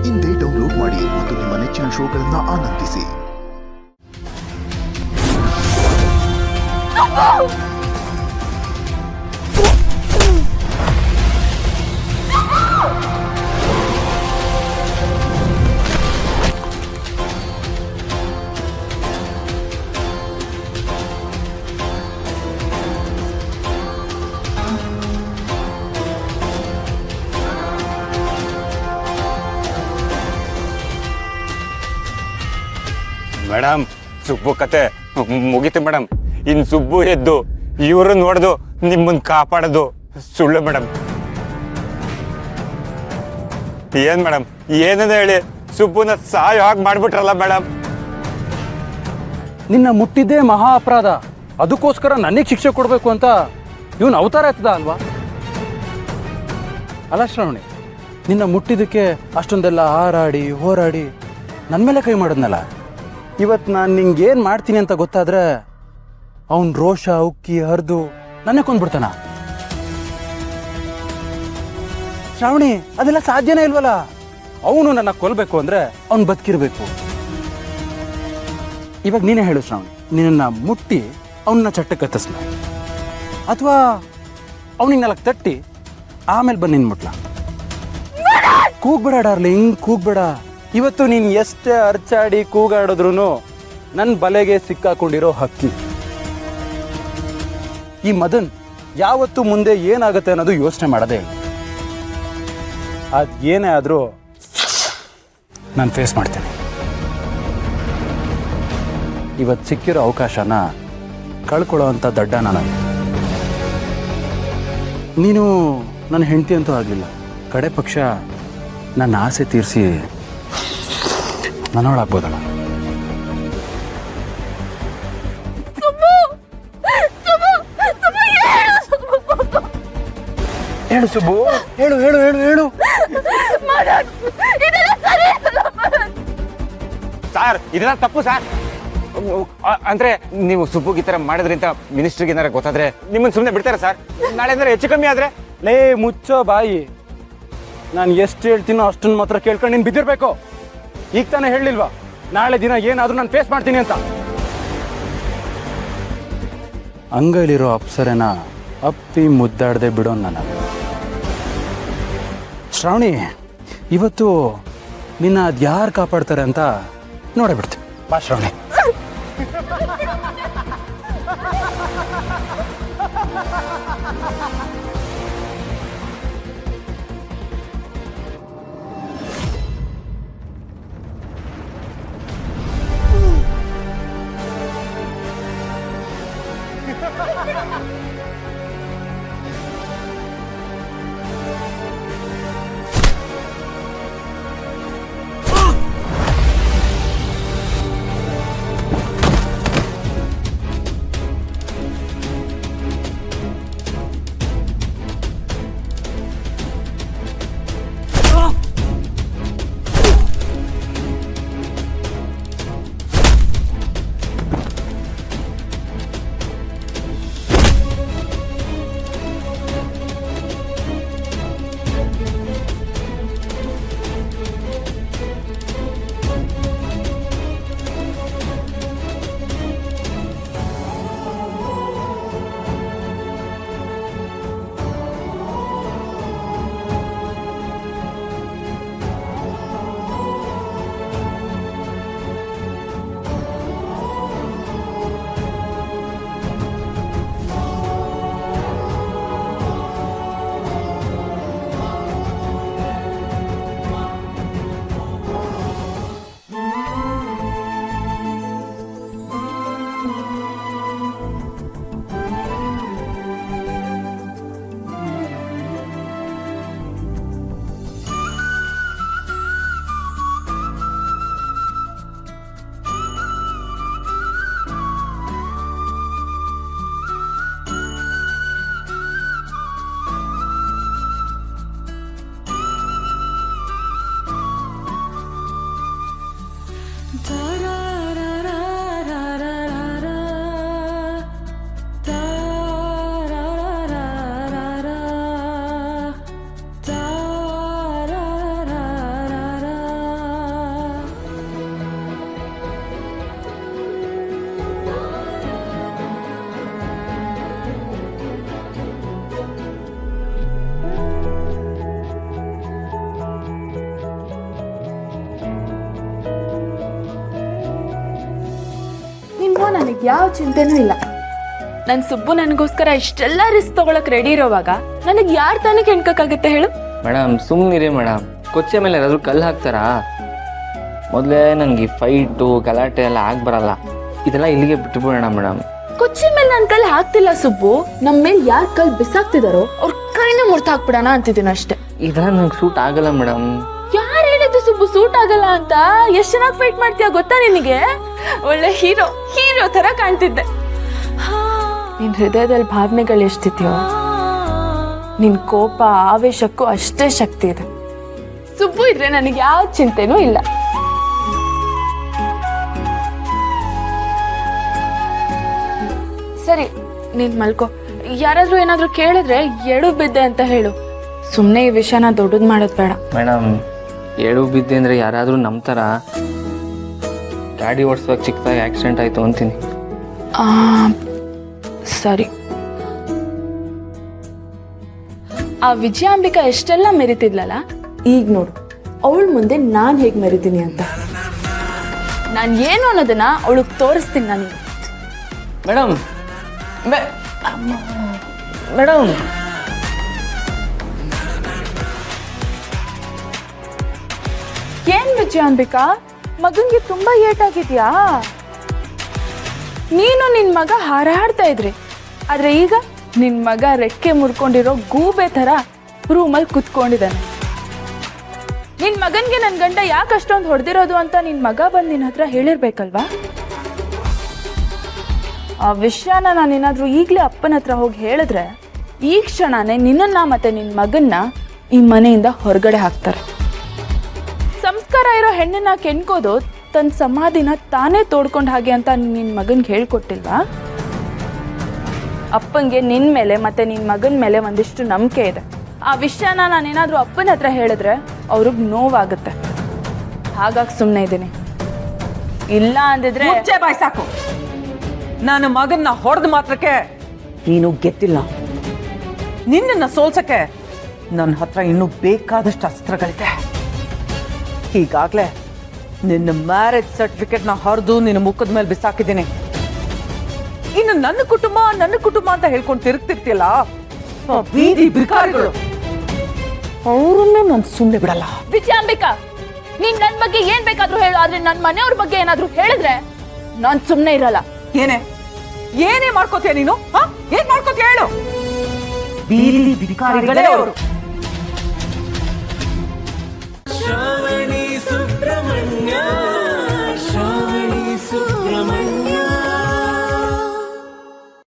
ಇಂದೇ ಡೌನ್ಲೋಡ್ ಮಾಡಿ ಮತ್ತು ನಿಮ್ಮ ನೆಚ್ಚಿನ ಶೋಗಳನ್ನು ಆನಂದಿಸಿ. ಮೇಡಮ್, ಸುಬ್ಬು ಕತೆ ಮುಗೀತು ಮೇಡಮ್. ಇನ್ ಸುಬ್ಬು ಎದ್ದು ಇವರು ನೋಡ್ದು ನಿಮ್ಮನ್ನ ಕಾಪಾಡೋದು ಸುಳ್ಳು ಮೇಡಮ್. ಏನ್ ಮೇಡಮ್, ಏನದ ಹೇಳಿ ಸುಬ್ಬುನ ಸಾಯೋ ಹಾಗೆ ಮಾಡ್ಬಿಟ್ರಲ್ಲ ಮೇಡಮ್. ನಿನ್ನ ಮುಟ್ಟಿದ್ದೇ ಮಹಾ ಅಪರಾಧ, ಅದಕ್ಕೋಸ್ಕರ ನನಗೆ ಶಿಕ್ಷೆ ಕೊಡಬೇಕು ಅಂತ ಇವನು ಅವತಾರ ಎತ್ತದ ಅಲ್ವಾ? ಅಲ್ಲ ಶ್ರಾವಣಿ, ನಿನ್ನ ಮುಟ್ಟಿದ್ದಕ್ಕೆ ಅಷ್ಟೊಂದೆಲ್ಲ ಹಾರಾಡಿ ಹೋರಾಡಿ ನನ್ನ ಮೇಲೆ ಕೈ ಮಾಡಿದ್ನಲ್ಲ, ಇವತ್ತು ನಾನು ನಿಂಗೆ ಏನು ಮಾಡ್ತೀನಿ ಅಂತ ಗೊತ್ತಾದ್ರೆ ಅವನ ರೋಷ ಉಕ್ಕಿ ಹರಿದು ನನ್ನೇ ಕೊಂದ್ಬಿಡ್ತಾನ. ಶ್ರಾವಣಿ, ಅದೆಲ್ಲ ಸಾಧ್ಯನೇ ಇಲ್ವಲ್ಲ. ಅವನು ನನ್ನ ಕೊಲ್ಬೇಕು ಅಂದ್ರೆ ಅವನು ಬದುಕಿರ್ಬೇಕು. ಇವಾಗ ನೀನೇ ಹೇಳು ಶ್ರಾವಣಿ, ನಿನ್ನ ಮುಟ್ಟಿ ಅವನ್ನ ಚಟ್ಟಕ್ಕೆ ಕತ್ತಿಸ್ಲ, ಅಥವಾ ಅವನಿಗೆ ನಾಲ್ಕು ತಟ್ಟಿ ಆಮೇಲೆ ಬಂದು ನಿನ್ ಮುಟ್ಲ? ಕೂಗ್ಬೇಡ ಡಾರ್ಲಿಂಗ್, ಕೂಗ್ಬೇಡ. ಇವತ್ತು ನೀನು ಎಷ್ಟೇ ಅರ್ಚಾಡಿ ಕೂಗಾಡಿದ್ರು ನನ್ನ ಬಲೆಗೆ ಸಿಕ್ಕಾಕೊಂಡಿರೋ ಹಕ್ಕಿ. ಈ ಮದನ್ ಯಾವತ್ತು ಮುಂದೆ ಏನಾಗುತ್ತೆ ಅನ್ನೋದು ಯೋಚನೆ ಮಾಡೋದೇ ಇಲ್ಲ. ಅದು ಏನೇ ಆದರೂ ನಾನು ಫೇಸ್ ಮಾಡ್ತೇನೆ. ಇವತ್ತು ಸಿಕ್ಕಿರೋ ಅವಕಾಶನ ಕಳ್ಕೊಳ್ಳೋ ಅಂಥ ದಡ್ಡ ನಾನು. ನೀನು ನನ್ನ ಹೆಂಡತಿ ಅಂತೂ ಆಗಲಿಲ್ಲ, ಕಡೆ ಪಕ್ಷ ನನ್ನ ಆಸೆ ತೀರಿಸಿ ನನ್ನವಳಾಗ್ಬೋದಲ್ಲ. ಹೇಳು ಸುಬ್ಬು, ಹೇಳು ಹೇಳು ಹೇಳು ಹೇಳು. ಸಾರ್, ಇದೆಲ್ಲ ತಪ್ಪು ಸಾರ್. ಅಂದ್ರೆ ನೀವು ಸುಬ್ಬುಗೆ ಈ ಥರ ಮಾಡಿದ್ರಿಂದ ಮಿನಿಸ್ಟ್ರಿಗೆ ಏನಾರ ಗೊತ್ತಾದ್ರೆ ನಿಮ್ಮನ್ನ ಸುಮ್ಮನೆ ಬಿಡ್ತಾರೆ ಸರ್? ನಾಳೆ ಏನಾರ ಹೆಚ್ಚು ಕಮ್ಮಿ ಆದ್ರೆ? ಲೇ ಮುಚ್ಚೋ ಬಾಯಿ, ನಾನು ಎಷ್ಟು ಹೇಳ್ತೀನೋ ಅಷ್ಟನ್ನು ಮಾತ್ರ ಕೇಳ್ಕೊಂಡು ನೀನು ಬಿದ್ದಿರ್ಬೇಕು. ಈಗ ತಾನೇ ಹೇಳಲಿಲ್ವಾ ನಾಳೆ ದಿನ ಏನಾದರೂ ನಾನು ಫೇಸ್ ಮಾಡ್ತೀನಿ ಅಂತ? ಅಂಗೈಲಿರೋ ಅಪ್ಸರೆನ ಅಪ್ಪಿ ಮುದ್ದಾಡದೆ ಬಿಡೋ ನಾನು. ಶ್ರಾವಣಿ, ಇವತ್ತು ನಿನ್ನ ಅದು ಯಾರು ಕಾಪಾಡ್ತಾರೆ ಅಂತ ನೋಡೇ ಬಿಡ್ತೀವಿ. ಬಾ ಶ್ರಾವಣಿ. ನನಗೆ ಯಾವ ಚಿಂತೆನೂ ಇಲ್ಲ. ನನ್ನ ಸುಬ್ಬು ನನಗೋಸ್ಕರ ಇಷ್ಟೆಲ್ಲ ರಿಸ್ಕ್ ತಗೊಳಕ್ ರೆಡಿ ಇರೋವಾಗ ನನಗೆ ಯಾರು ತಾನೇ ಕೆಣ್ಕಕ್ಕಾಗತ್ತೆ ಹೇಳು? ಮೇಡಮ್ ಸುಮ್ಮನಿರಿ ಮೇಡಮ್, ಕೊಚ್ಚೆ ಮೇಲೆ ಯಾರಾದ್ರೂ ಕಲ್ಲು ಹಾಕ್ತಾರಾ? ಮೊದಲೇ ನನಗೆ ಈ ಫೈಟು ಗಲಾಟೆ ಎಲ್ಲ ಬರಲ್ಲ, ಇದೆಲ್ಲ ಇಲ್ಲಿಗೆ ಬಿಟ್ಟುಬಿಡೋಣ ಮೇಡಮ್. ಕೊಚ್ಚಿ ಮೇಲೆ ನನ್ನ ಕಲ್ ಹಾಕ್ತಿಲ್ಲ ಸುಬ್ಬು, ನಮ್ಮ ಮೇಲೆ ಯಾರು ಕಲ್ ಬಿಸಾಕ್ತಿದಾರೋ ಅವ್ರ ಕೈನೇ ಮುರ್ತ ಹಾಕ್ಬಿಡೋಣ ಅಂತಿದ್ದೀನಿ ಅಷ್ಟೇ. ಇದೆಲ್ಲ ನಂಗೆ ಸೂಟ್ ಆಗಲ್ಲ ಮೇಡಮ್. ಯಾರು ಹೇಳಿದ್ದು ಸುಬ್ಬು ಸೂಟ್ ಆಗಲ್ಲ ಅಂತ? ಎಷ್ಟು ಚೆನ್ನಾಗಿ ಫೈಟ್ ಮಾಡ್ತೀಯ ಗೊತ್ತಾ ನಿನಗೆ? ಒಳ್ಳೆ ಹೀರೋ ತರ ಕಾಣ್ತಿದ್ದೆ. ನಿನ್ ಹೃದಯದಲ್ಲಿ ಭಾವನೆಗಳು ಎಷ್ಟಿದೆಯೋ ನಿನ್ ಕೋಪ ಆವೇಶಕ್ಕೂ ಅಷ್ಟೇ ಶಕ್ತಿ ಇದೆ. ಸುಬ್ಬು ಇದ್ರೆ ನನಗೆ ಯಾವ ಚಿಂತೆನೂ ಇಲ್ಲ. ಸರಿ ನೀನ್ ಮಲ್ಕೋ. ಯಾರಾದ್ರೂ ಏನಾದ್ರೂ ಕೇಳಿದ್ರೆ ಎಡು ಬಿದ್ದೆ ಅಂತ ಹೇಳು. ಸುಮ್ಮನೆ ಈ ವಿಷಯನ ದೊಡ್ಡದು ಮಾಡೋದು ಬೇಡ. ಮೇಡಮ್ ಎಡು ಬಿದ್ದೆ ಅಂದರೆ ಯಾರಾದರೂ ನಂಬ್ತಾರ? ಗಾಡಿ ಓಡಿಸುವಾಗ ಚಿಕ್ಕದಾಗಿ ಆಕ್ಸಿಡೆಂಟ್ ಆಯಿತು ಅಂತೀನಿ. ಸರಿ. ಆ ವಿಜಯಾಂಬಿಕಾ ಎಷ್ಟೆಲ್ಲ ಮೆರಿತಿದ್ಲಲ್ಲ, ಈಗ ನೋಡು ಅವಳ ಮುಂದೆ ನಾನು ಹೇಗೆ ಮೆರಿತೀನಿ ಅಂತ. ನಾನು ಏನು ಅನ್ನೋದನ್ನ ಅವಳಿಗೆ ತೋರಿಸ್ತೀನಿ ನಾನು. ಮೇಡಮ್ ಮೇಡಮ್ ಏನ್ ವಿಜಯಾಂಬಿಕಾ, ಮಗನ್ಗೆ ತುಂಬಾ ಏಟಾಗಿದ್ಯಾ? ನೀನು ನಿನ್ ಮಗ ಹಾರಾಡ್ತಾ ಇದ್ರಿ, ಆದ್ರೆ ಈಗ ನಿನ್ ಮಗ ರೆಕ್ಕೆ ಮುರ್ಕೊಂಡಿರೋ ಗೂಬೆ ತರ ರೂಮಲ್ಲಿ ಕುತ್ಕೊಂಡಿದ್ದಾನೆ. ನಿನ್ ಮಗನ್ಗೆ ನನ್ ಗಂಡ ಯಾಕೆ ಅಷ್ಟೊಂದು ಹೊಡೆದಿರೋದು ಅಂತ ನಿನ್ ಮಗ ಬಂದು ನಿನ್ನ ಹತ್ರ ಹೇಳಿರ್ಬೇಕಲ್ವಾ? ಆ ವಿಷಯನ ನಾನೇನಾದ್ರೂ ಈಗಲೇ ಅಪ್ಪನ ಹತ್ರ ಹೋಗಿ ಹೇಳಿದ್ರೆ ಈ ಕ್ಷಣನೇ ನಿನ್ನನ್ನ ಮತ್ತೆ ನಿನ್ ಮಗನ್ನ ಈ ಮನೆಯಿಂದ ಹೊರಗಡೆ ಹಾಕ್ತಾರೆ. ಸಂಸ್ಕಾರ ಇರೋ ಹೆಣ್ಣನ್ನ ಕೆಣ್ಕೋದು ತನ್ನ ಸಮಾಧಿನ ತಾನೇ ತೋಡ್ಕೊಂಡ್ ಹಾಗೆ ಅಂತ ನಿನ್ ಮಗನ್ಗೆ ಹೇಳ್ಕೊಟ್ಟಿಲ್ವಾ? ಅಪ್ಪಂಗೆ ನಿನ್ ಮೇಲೆ ಮತ್ತೆ ನಿನ್ ಮಗನ್ ಮೇಲೆ ಒಂದಿಷ್ಟು ನಂಬಿಕೆ ಇದೆ. ಆ ವಿಷಯನ ನಾನೇನಾದ್ರೂ ಅಪ್ಪನ ಹತ್ರ ಹೇಳಿದ್ರೆ ಅವ್ರಿಗೆ ನೋವಾಗುತ್ತೆ. ಹಾಗಾಗಿ ಸುಮ್ಮನೆ ಇದ್ದೀನಿ. ಇಲ್ಲ ಅಂದಿದ್ರೆ ಮುಚ್ಚೆ ಬಾಯ್ ಸಾಕು. ನಾನು ಮಗನ್ನ ಹೊಡೆದ ಮಾತ್ರಕ್ಕೆ ನೀನು ಗೆದ್ದಿಲ್ಲ. ನಿನ್ನನ್ನ ಸೋಲ್ಸಕ್ಕೆ ನನ್ನ ಹತ್ರ ಇನ್ನೂ ಬೇಕಾದಷ್ಟು ಅಸ್ತ್ರಗಳಿದೆ. ಈಗಾಗಲೇ ನಿನ್ನ ಮ್ಯಾರೇಜ್ ಸರ್ಟಿಫಿಕೇಟ್ನ ಹರಿದು ನಿನ್ನ ಮುಖದ ಮೇಲೆ ಬಿಸಾಕಿದ್ದೀನಿ. ಇನ್ನು ನನ್ನ ಕುಟುಂಬ ಅಂತ ಹೇಳ್ಕೊಂಡು ತಿರುಗ್ತಿರ್ತಿಯಲ್ಲ, ಬೀದಿ ಬಿಕಾರಿಗಳು, ಅವ್ರನ್ನ ನಾನು ಸುಮ್ಮನೆ ಬಿಡಲ್ಲ. ವಿಜಯಾಂಬಿಕಾ, ನೀನ್ ನನ್ ಬಗ್ಗೆ ಏನ್ ಬೇಕಾದ್ರೂ ಹೇಳು, ಆದ್ರೆ ನನ್ ಮನೆಯವ್ರ ಬಗ್ಗೆ ಏನಾದ್ರೂ ಹೇಳಿದ್ರೆ ನಾನ್ ಸುಮ್ಮನೆ ಇರಲ್ಲ. ಏನೇ ಮಾಡ್ಕೋತೀಯ ನೀನು? ಏನ್ ಮಾಡ್ಕೋತೀಯ ಹೇಳು? ಬೀದಿ ಬಿಕಾರಿಗಳೇ ಅವರು.